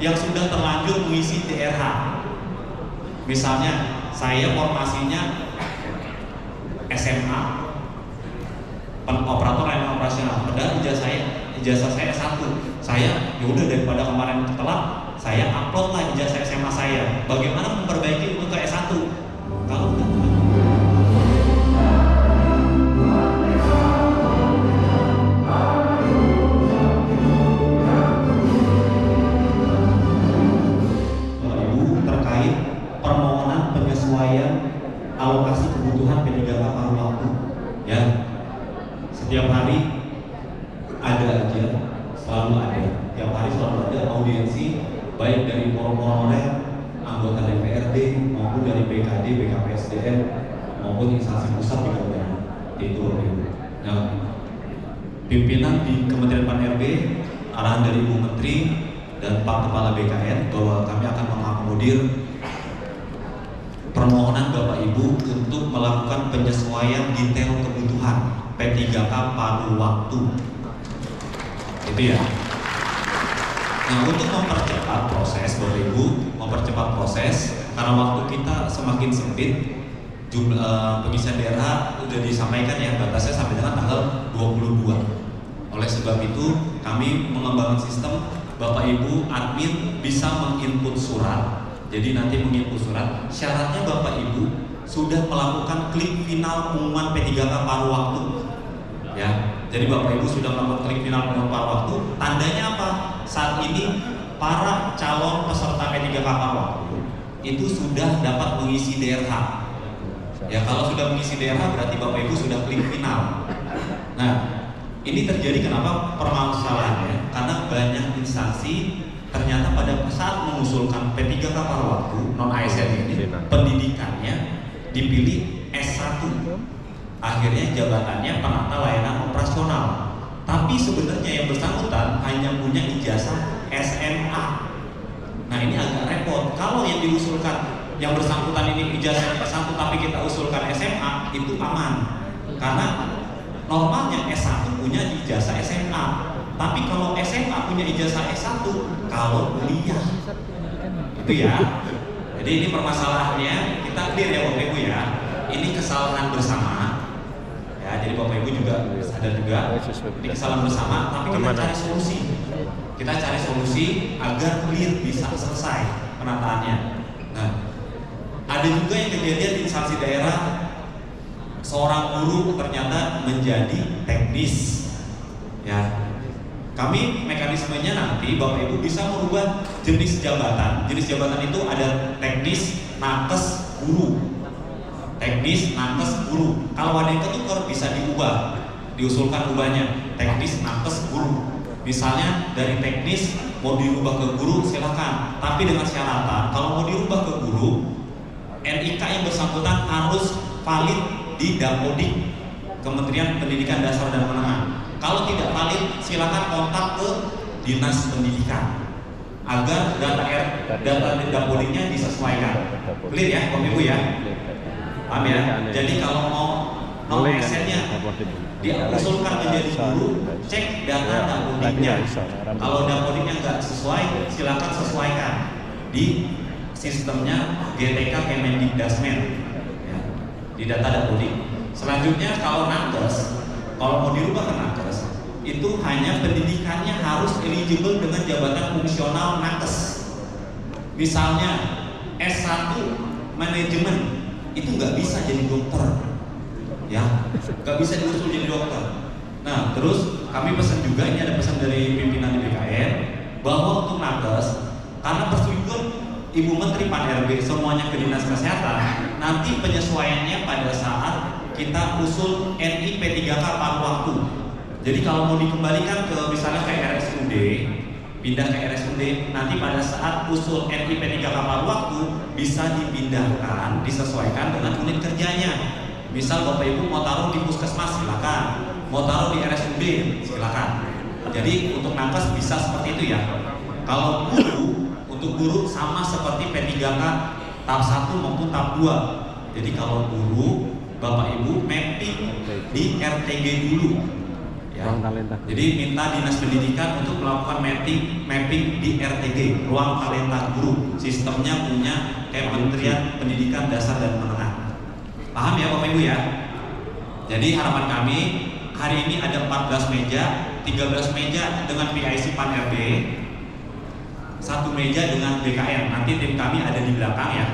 yang sudah terlanjur mengisi DRH. Misalnya saya formasinya SMA, operator layanan operasional, padahal ijazah saya S1. Saya yaudah daripada kemarin telat, saya upload lah ijazah SMA saya. Bagaimana memperbaiki untuk ke S1? Kalau terkait permohonan penyesuaian alokasi kebutuhan P3K paruh waktu, ya, setiap hari ada aja, selalu ada, tiap hari selalu ada audiensi baik dari honorer, anggota DPRD maupun dari BKD, BKPSDM maupun instansi pusat juga ada itu. Nah, pimpinan di Kementerian Pan-RB, arahan dari Ibu Menteri dan Pak Kepala BKN bahwa kami akan mengakomodir permohonan Bapak Ibu untuk melakukan penyesuaian detail kebutuhan P3K paruh waktu. Itu ya. Nah, untuk mempercepat proses Bapak Ibu, mempercepat proses karena waktu kita semakin sempit, jumlah pengisian DRH sudah disampaikan ya, batasnya sampai dengan tanggal 22. Oleh sebab itu, kami mengembangkan sistem Bapak Ibu admin bisa menginput surat. Jadi nanti menginput surat, syaratnya Bapak Ibu sudah melakukan klik final pengumuman P3K paruh waktu. Ya, jadi Bapak Ibu sudah melakukan klik final pengumuman paruh waktu. Tandanya apa? Saat ini para calon peserta P3K paruh waktu itu sudah dapat mengisi DRH. Ya, kalau sudah mengisi DRH berarti Bapak Ibu sudah klik final. Nah, ini terjadi kenapa permasalahannya? Karena banyak instansi ternyata pada saat mengusulkan P3K paruh waktu non ASN ini pendidikannya dipilih S1. Akhirnya jabatannya penata layanan operasional. Tapi sebenarnya yang bersangkutan hanya punya ijazah SMA. Nah, ini agak repot. Kalau yang diusulkan yang bersangkutan ini ijazahnya S1 tapi kita usulkan SMA, itu aman. Karena normalnya S1 punya ijazah SMA, tapi kalau SMA punya ijazah S1 kalau kuliah. Itu ya. Jadi ini permasalahannya, kita clear ya Bapak Ibu ya. Ini kesalahan bersama. Ya, jadi Bapak Ibu juga sadar juga ini kesalahan bersama, tapi kita cari solusi. Kita cari solusi agar clear bisa selesai penataannya. Nah, ada juga yang kejadian di instansi daerah, seorang guru ternyata menjadi teknis. Ya, kami mekanismenya nanti Bapak Ibu bisa merubah jenis jabatan. Jenis jabatan itu ada teknis, nakes, guru. Teknis, nakes, guru. Kalau ada yang ketukar bisa diubah, diusulkan ubahnya teknis, nakes, guru. Misalnya dari teknis mau dirubah ke guru silakan, tapi dengan syaratan kalau mau dirubah ke guru, NIK yang bersangkutan harus valid di Dapodik, Kementerian Pendidikan Dasar dan Menengah. Kalau tidak valid, silakan kontak ke Dinas Pendidikan agar data Dapodiknya disesuaikan. Clear ya, Bapak Ibu ya? Paham ya? Jadi kalau mau non ASN-nya diusulkan menjadi guru, cek data Dapodiknya. Kalau Dapodiknya nggak sesuai, silakan sesuaikan di sistemnya GTK Kemendikdasmen, ya, di data Dapodik. Selanjutnya kalau nakes, kalau mau dirubah ke nakes, itu hanya pendidikannya harus eligible dengan jabatan fungsional nakes. Misalnya S1 manajemen, itu nggak bisa jadi dokter, ya, nggak bisa diusul jadi dokter. Nah, terus kami pesan juga, ini ada pesan dari pimpinan BKN bahwa untuk nakes, karena persetujuan Ibu Menteri Pan-RB semuanya ke Dinas Kesehatan, nanti penyesuaiannya pada saat kita usul NI P3K paruh waktu. Jadi kalau mau dikembalikan ke misalnya ke RSUD, pindah ke RSUD, nanti pada saat usul NI P3K paruh waktu bisa dipindahkan, disesuaikan dengan unit kerjanya. Misal Bapak Ibu mau taruh di puskesmas silakan, mau taruh di RSUD silakan. Jadi untuk nakes bisa seperti itu ya. Kalau guru, untuk guru sama seperti P3K tahap 1 maupun tahap 2. Jadi kalau guru, Bapak Ibu mapping di RTG dulu. Ya. Jadi minta Dinas Pendidikan untuk melakukan mapping di RTG, ruang talenta guru. Sistemnya punya Kementerian Pendidikan Dasar dan Menengah. Paham ya Bapak Ibu ya? Jadi harapan kami hari ini ada 14 meja, 13 meja dengan PIC Pan RB, 1 meja dengan BKN. Nanti tim kami ada di belakang ya,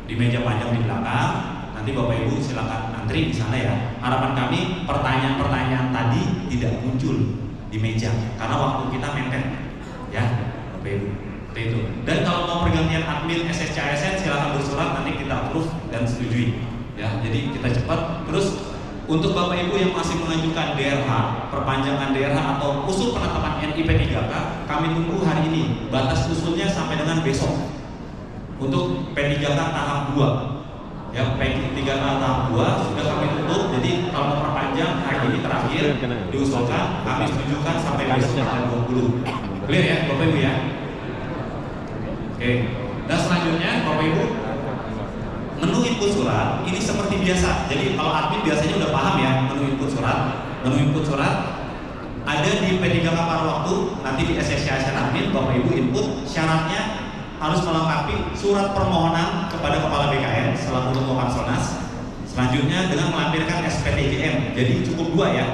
di meja panjang di belakang. Nanti Bapak Ibu silakan antri di sana ya. Harapan kami pertanyaan-pertanyaan tadi tidak muncul di meja karena waktu kita mepet ya Bapak Ibu. Seperti itu. Dan kalau mau pergantian admin SSC ASN silakan bersurat, nanti kita approve dan setujui ya. Jadi kita cepat. Terus untuk Bapak Ibu yang masih mengajukan DRH, perpanjangan DRH atau usul penetapan NIP 3K, kami tunggu hari ini. Batas usulnya sampai dengan besok. Untuk P3K tahap 2. Ya, P3K tahap 2 sudah kami tutup. Jadi kalau mau perpanjang hari ini terakhir diusulkan, kami setujukan sampai besok tanggal 20. Clear ya Bapak Ibu ya? Oke. Dan selanjutnya Bapak Ibu, menu input surat ini seperti biasa. Jadi kalau admin biasanya udah paham ya menu input surat. Menu input surat ada di P3K paruh waktu, nanti di SSC admin Bapak Ibu input syaratnya harus melengkapi surat permohonan kepada Kepala BKN selaku Ketua Panselnas. Selanjutnya dengan melampirkan SPTJM. Jadi cukup 2 ya,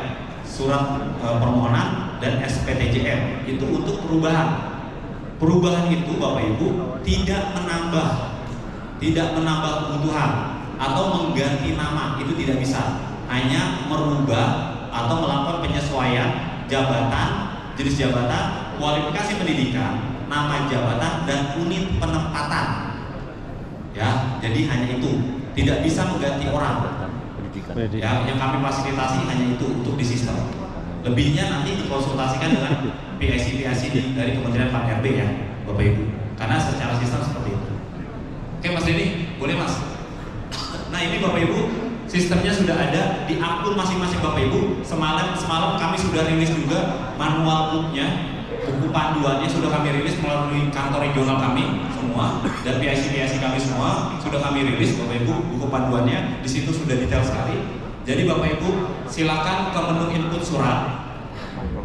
surat permohonan dan SPTJM. Itu untuk perubahan. Perubahan itu Bapak Ibu tidak menambah kebutuhan atau mengganti nama, itu tidak bisa. Hanya merubah atau melakukan penyesuaian jabatan, jenis jabatan, kualifikasi pendidikan, nama jabatan dan unit penempatan. Ya, jadi hanya itu. Tidak bisa mengganti orang. Ya, yang kami fasilitasi hanya itu untuk di sistem. Lebihnya nanti dikonsultasikan dengan PIC dari Kementerian Pan RB ya, Bapak Ibu. Karena secara sistem seperti itu. Oke Mas Denny, boleh Mas? Nah ini Bapak Ibu, sistemnya sudah ada di akun masing-masing Bapak Ibu. Semalam kami sudah rilis juga manual booknya. Buku panduannya sudah kami rilis melalui kantor regional kami semua dan PIC kami semua sudah kami rilis Bapak Ibu buku panduannya. Di situ sudah detail sekali. Jadi Bapak Ibu silakan ke menu input surat.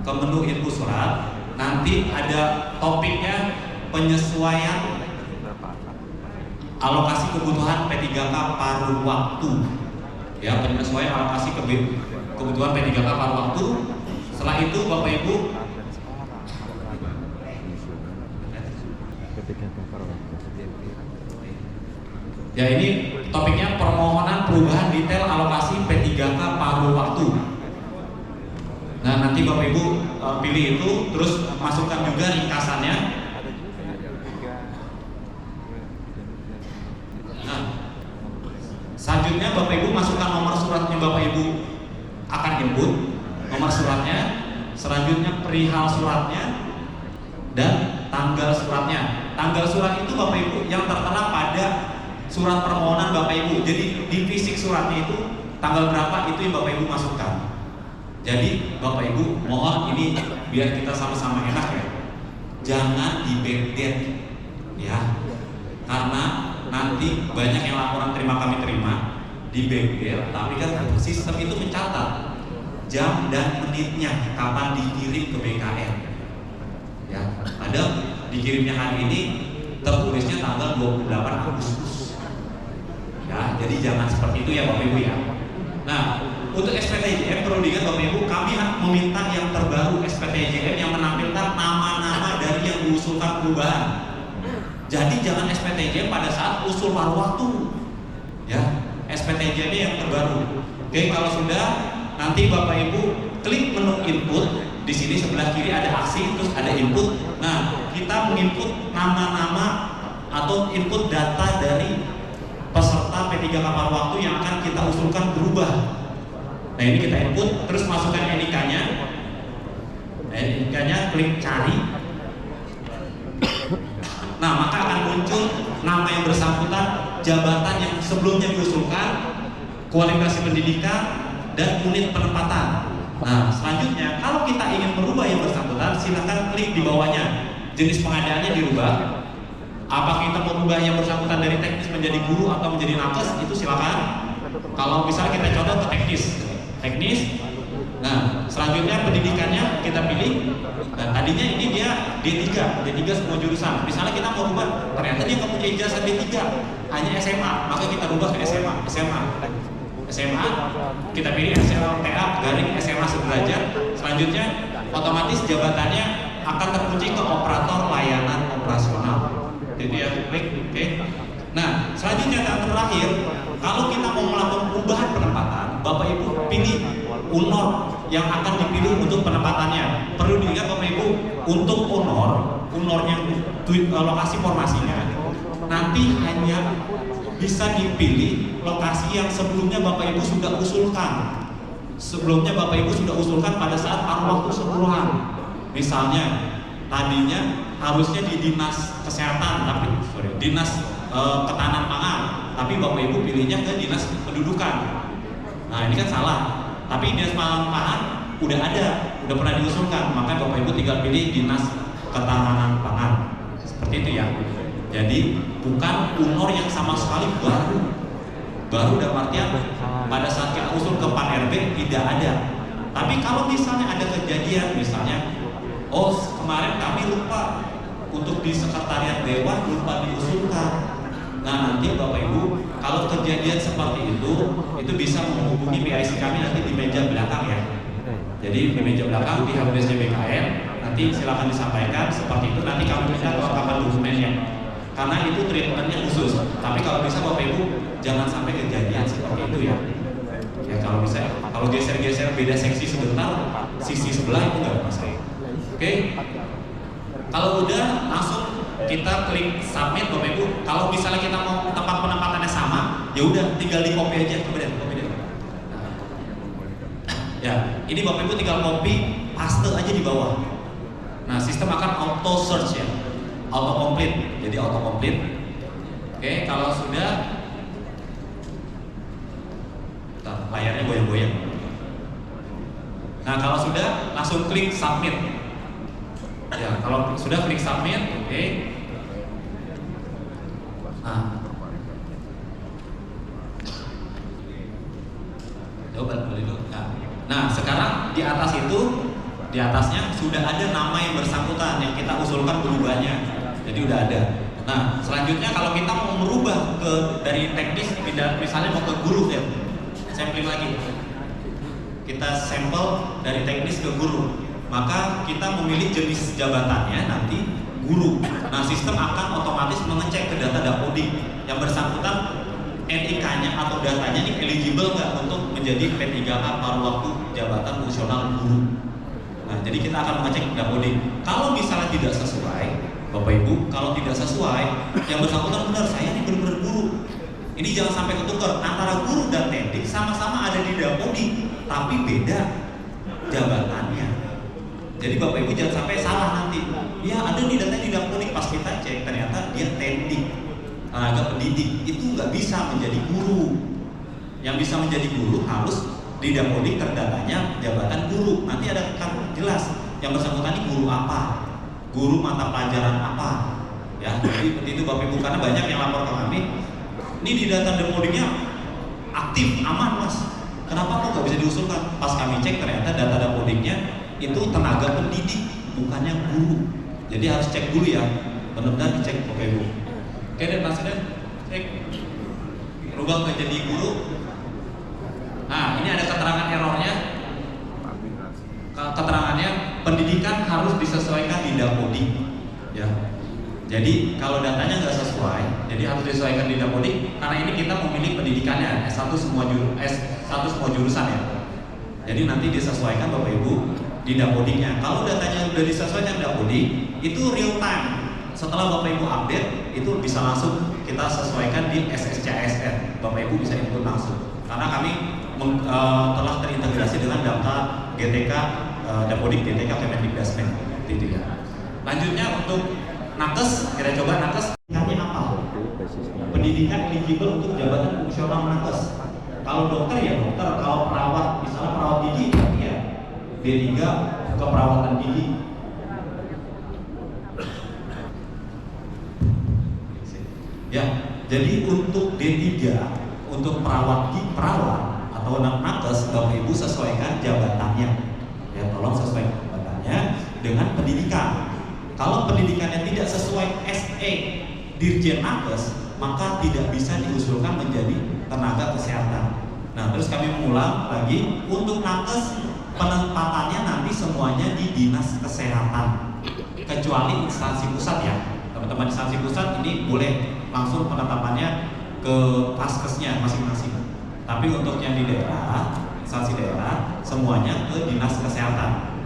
Ke menu input surat nanti ada topiknya penyesuaian alokasi kebutuhan P3K paruh waktu. Ya, penyesuaian alokasi kebutuhan P3K paruh waktu. Setelah itu Bapak Ibu ya ini topiknya permohonan perubahan detail alokasi P3K paruh waktu. Nah nanti Bapak Ibu pilih itu, terus masukkan juga ringkasannya. Nah selanjutnya Bapak Ibu masukkan nomor suratnya Bapak Ibu akan input nomor suratnya, selanjutnya perihal suratnya dan tanggal suratnya. Tanggal surat itu Bapak Ibu yang tertera pada surat permohonan Bapak Ibu. Jadi di fisik suratnya itu tanggal berapa itu yang Bapak Ibu masukkan. Jadi Bapak Ibu mohon ini biar kita sama-sama enak ya. Jangan di backdate ya. Karena nanti banyak yang laporan kami terima di backdate, tapi kan sistem itu mencatat jam dan menitnya kapan dikirim ke BKN. Ya, ada dikirimnya hari ini tertulisnya tanggal 28 Agustus. Ya, jadi jangan seperti itu ya Bapak Ibu ya. Nah, untuk SPTJM perlu diingat Bapak Ibu, kami meminta yang terbaru SPTJM yang menampilkan nama-nama dari yang diusulkan perubahan. Jadi jangan SPTJM pada saat usul paruh waktu. Ya, SPTJM yang terbaru. Oke, kalau sudah nanti Bapak Ibu klik menu input. Di sini sebelah kiri ada aksi, terus ada input. Nah, kita menginput nama-nama atau input data dari peserta P3K paruh waktu yang akan kita usulkan berubah. Nah, ini kita input, terus masukkan NIK-nya. NIK-nya klik cari. Nah, maka akan muncul nama yang bersangkutan, jabatan yang sebelumnya diusulkan, kualifikasi pendidikan, dan unit penempatan. Nah, selanjutnya kalau kita ingin merubah yang bersangkutan, silakan klik di bawahnya. Jenis pengadaannya dirubah. Apa kita mau merubah yang bersangkutan dari teknis menjadi guru atau menjadi nakes, itu silakan. Kalau misalnya kita contoh ke teknis, Nah, selanjutnya pendidikannya kita pilih. Nah, tadinya ini dia D3 semua jurusan. Misalnya kita mau rubah, ternyata dia nggak punya ijazah D3, hanya SMA, maka kita rubah ke SMA, kita pilih SLTA garing SMA sederajat. Selanjutnya otomatis jabatannya akan terkunci ke operator layanan operasional. Jadi ya klik, oke. Nah, selanjutnya yang terakhir, kalau kita mau melakukan perubahan penempatan, Bapak Ibu pilih UNOR yang akan dipilih untuk penempatannya. Perlu diingat Bapak Ibu, untuk UNOR-nya lokasi formasinya nanti hanya bisa dipilih lokasi yang sebelumnya Bapak Ibu sudah usulkan. Sebelumnya Bapak Ibu sudah usulkan pada saat paruh waktu seluruhan. Misalnya tadinya harusnya di dinas kesehatan, dinas ketahanan pangan, tapi Bapak Ibu pilihnya ke dinas pendudukan. Nah ini kan salah. Tapi dinas pangan udah pernah diusulkan, maka Bapak Ibu tinggal pilih dinas ketahanan pangan. Seperti itu ya. Jadi bukan UNOR yang sama sekali baru dalam artian pada saat kita usul ke Pan RB tidak ada. Tapi kalau misalnya ada kejadian, misalnya kemarin kami lupa untuk di sekretariat dewan lupa diusulkan. Nah nanti Bapak Ibu kalau kejadian seperti itu bisa menghubungi PIC kami nanti di meja belakang ya. Jadi di meja belakang di HBSD BKN nanti silakan disampaikan seperti itu. Nanti kami minta kelengkapan dokumennya. Karena itu treatmentnya khusus. Tapi kalau bisa Bapak Ibu jangan sampai kejadian seperti itu ya. Ya kalau bisa, kalau geser-geser beda seksi sebentar, sisi sebelah itu nggak masalah. Oke. Kalau udah langsung kita klik submit Bapak Ibu. Kalau misalnya kita mau tempat penempatannya sama, ya udah tinggal di copy aja. Coba deh, copy deh. Ya, ini Bapak Ibu tinggal copy, paste aja di bawah. Nah, sistem akan auto search ya. Auto complete. Jadi auto complete. Oke, kalau sudah layarnya goyang-goyang. Nah, kalau sudah langsung klik submit. Ya, kalau sudah klik submit, oke. Nah, coba dulu. Nah, sekarang di atas itu, di atasnya sudah ada nama yang bersangkutan yang kita usulkan berubahnya. Jadi udah ada. Nah, selanjutnya kalau kita mau merubah dari teknis, misalnya mau ke guru ya, sampling lagi. Kita sampel dari teknis ke guru. Maka kita memilih jenis jabatannya nanti guru. Nah, sistem akan otomatis mengecek ke data Dapodik yang bersangkutan NIK-nya atau datanya ini eligible nggak untuk menjadi P3K paruh waktu jabatan fungsional guru. Nah, jadi kita akan mengecek Dapodik. Kalau misalnya tidak sesuai, Bapak Ibu, kalau tidak sesuai, yang bersangkutan benar saya ini benar-benar guru. Ini jangan sampai ketukar antara guru dan teknik sama-sama ada di Dapodik, tapi beda jabatannya. Jadi Bapak Ibu jangan sampai salah nanti. Ya ada nih datanya di Dapodik, pas kita cek ternyata dia teknik, tenaga pendidik, itu nggak bisa menjadi guru. Yang bisa menjadi guru harus di Dapodik terdatanya jabatan guru. Nanti ada kan jelas yang bersangkutan ini guru apa, guru mata pelajaran apa. Ya, jadi seperti itu Bapak Ibu, karena banyak yang lapor ke kami. Ini di data Dapodiknya aktif, aman mas. Kenapa kok nggak bisa diusulkan? Pas kami cek ternyata data Dapodiknya itu tenaga pendidik, bukannya guru. Jadi harus cek dulu ya, benar-benar dicek Bapak Ibu. Oke deh Mas Den, cek rubah ke jadi guru. Nah ini ada keterangan errornya. Keterangannya pendidikan harus disesuaikan di Dapodik. Ya. Jadi kalau datanya nggak sesuai, jadi harus disesuaikan di Dapodik. Karena ini kita memilih pendidikannya S1 semua jurusan ya. Jadi nanti disesuaikan Bapak Ibu di Dapodiknya. Kalau datanya sudah disesuaikan Dapodik, itu real time. Setelah Bapak Ibu update, itu bisa langsung kita sesuaikan di SSCSN. Bapak Ibu bisa input langsung. Karena kami telah terintegrasi dengan data GTK Dapodik GTK Kemendikbudristek. Itu ya. Lanjutnya untuk nakes, kita coba nakes. Pendidikannya apa? Pendidikan eligible untuk jabatan fungsional nakes. Kalau dokter ya dokter, kalau perawat, misalnya perawat gigi ya D3 keperawatan gigi. Ya, jadi untuk D3 untuk perawat atau atau nakes, Bapak Ibu sesuaikan jabatannya. Ya, tolong sesuaikan jabatannya dengan pendidikan. Kalau pendidikannya tidak sesuai SE Dirjen Nakes, maka tidak bisa diusulkan menjadi tenaga kesehatan. Nah, terus kami mengulang lagi, untuk nakes penempatannya nanti semuanya di dinas kesehatan, kecuali instansi pusat ya. Teman-teman instansi pusat ini boleh langsung penetapannya ke paskesnya masing-masing. Tapi untuk yang di daerah, instansi daerah, semuanya ke dinas kesehatan.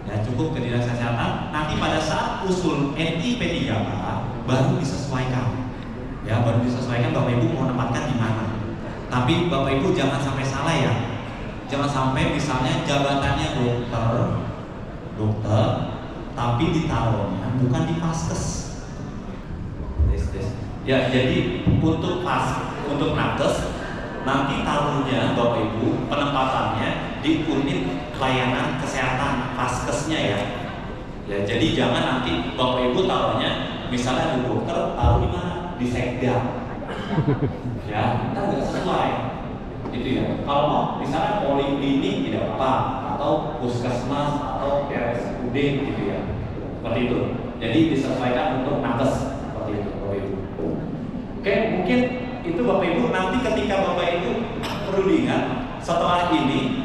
Ya, cukup ke dinas kesehatan. Nanti pada saat usul NI P3K baru disesuaikan. Ya, baru disesuaikan Bapak Ibu mau menempatkan di mana. Tapi Bapak Ibu jangan sampai salah ya. Jangan sampai misalnya jabatannya dokter, tapi ditaruhnya bukan di paskes. Ya, jadi untuk nakes nanti taruhnya Bapak Ibu penempatannya di unit pelayanan kesehatan paskesnya ya. Ya, jadi jangan nanti Bapak Ibu taruhnya misalnya di dokter taruh di mana? Di sekda. Ya, kita nggak sesuai. Gitu ya. Kalau misalnya poliklinik tidak apa, atau puskesmas atau RSUD gitu ya. Seperti itu. Jadi disesuaikan untuk nakes seperti itu Bapak Ibu. Oke, mungkin itu Bapak Ibu nanti ketika Bapak Ibu perlu diingat setelah ini.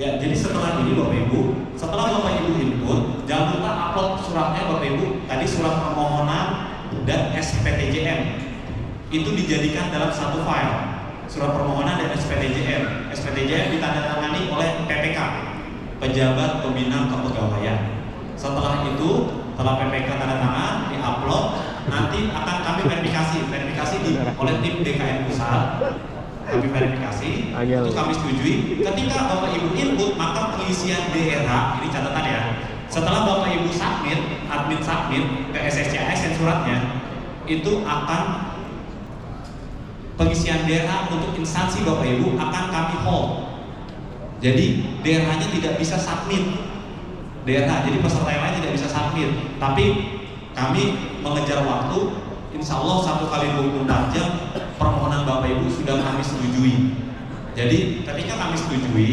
Ya, jadi setelah ini Bapak Ibu, setelah Bapak Ibu input, jangan lupa upload suratnya Bapak Ibu. Tadi surat permohonan dan SPTJM itu dijadikan dalam satu file. Surat permohonan dan SPTJM. SPTJM ditandatangani oleh PPK, Pejabat Pembina Kepegawaian. Setelah itu, setelah PPK tanda tangan, diupload, nanti akan kami verifikasi oleh tim DKM pusat. Kami verifikasi, itu kami setujui. Ketika Bapak Ibu input, maka pengisian daerah, ini catatan ya. Setelah Bapak Ibu admin submit ke SSCASN suratnya, itu akan pengisian daerah untuk instansi Bapak Ibu akan kami hold. Jadi daerahnya tidak bisa submit. Jadi peserta yang lain tidak bisa submit. Tapi kami mengejar waktu, insya Allah 1 kali 24 jam permohonan Bapak Ibu sudah kami setujui. Jadi ketika kami setujui,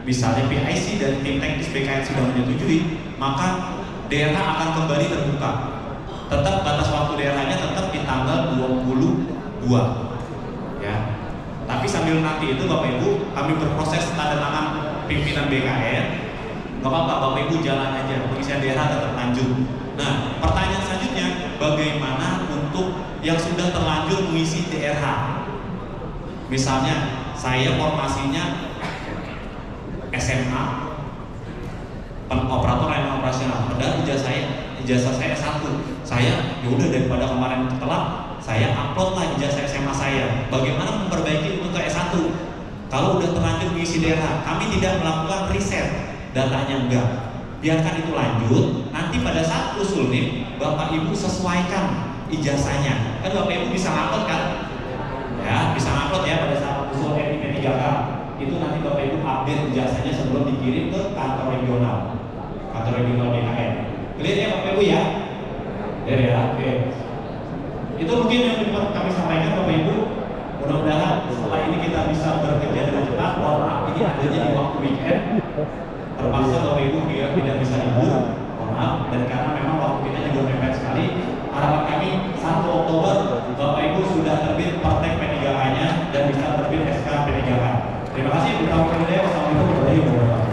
misalnya PIC dan tim teknis BKN sudah menyetujui, maka daerah akan kembali terbuka. Tetap batas waktu daerahnya tetap di tanggal 22. Ya. Tapi sambil nanti itu Bapak Ibu kami berproses tanda tangan pimpinan BKN. Gak apa-apa, Bapak Ibu jalan aja, pengisian daerah tetap lanjut. Nah, pertanyaan selanjutnya, bagaimana untuk yang sudah terlanjur mengisi daerah? Misalnya saya formasinya SMA, operator layanan operasional, padahal ijazah saya S1. Saya yaudah daripada kemarin telat, saya upload lah ijazah SMA saya. Bagaimana memperbaiki untuk ke S1? Kalau udah terlanjur mengisi daerah, kami tidak melakukan riset, datanya enggak. Biarkan itu lanjut, nanti pada saat usul nih, Bapak Ibu sesuaikan ijazahnya. Kan Bapak Ibu bisa upload kan? Ya, bisa upload ya pada saat usul NIP3K. Itu nanti Bapak Ibu update ijazahnya sebelum dikirim ke kantor regional BKN. Clear ya Bapak Ibu ya? Clear ya, oke. Itu mungkin yang dapat kami sampaikan Bapak Ibu. Mudah-mudahan setelah ini kita bisa bekerja dengan cepat. Mohon maaf ini adanya di waktu weekend. Terpaksa Bapak Ibu tidak bisa libur. Mohon maaf. Dan karena memang waktu kita juga mepet sekali. Harapan kami 1 Oktober Bapak Ibu sudah terbit praktek P3K-nya dan bisa terbit SK P3K. Terima kasih. Wassalamualaikum warahmatullahi wabarakatuh.